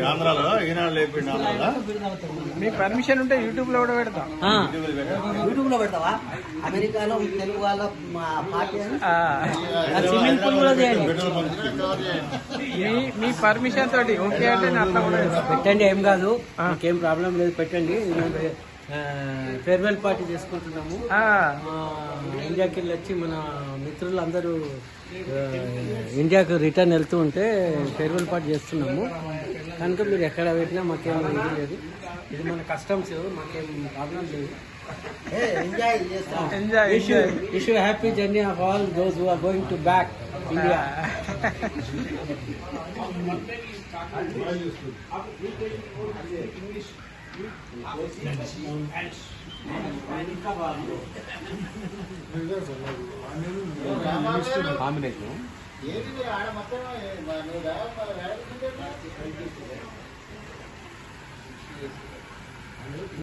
ఆంధ్రాలో ఈనాడు లేపిండి ఆంధ్రాలో మీ పర్మిషన్ ఉంటే యూట్యూబ్ లో కూడా పెడతాం. యూట్యూబ్ లో పెడతావా? అమెరికాలో తెలుగు వాళ్ళ పార్టీ స్విమ్మింగ్ పూల్ కూడా చేయండి. మీ పర్మిషన్ తోటి ఓకే అంటే అట్లా కూడా పెట్టండి, ఏం కాదు, ఇంకేం ప్రాబ్లం లేదు, పెట్టండి. ఫేర్వెల్ పార్టీ చేసుకుంటున్నాము. ఇండియాకి వెళ్ళి వచ్చి మన మిత్రులు అందరూ ఇండియాకు రిటర్న్ వెళ్తూ ఉంటే ఫేర్వెల్ పార్టీ చేస్తున్నాము. కనుక మీరు ఎక్కడ పెట్టినా మాకేం ఇది లేదు, ఇది మన కస్టమ్స్, మాకేం ప్రాబ్లం లేదు. Wish you happy journey of all those who are going to back India. Combination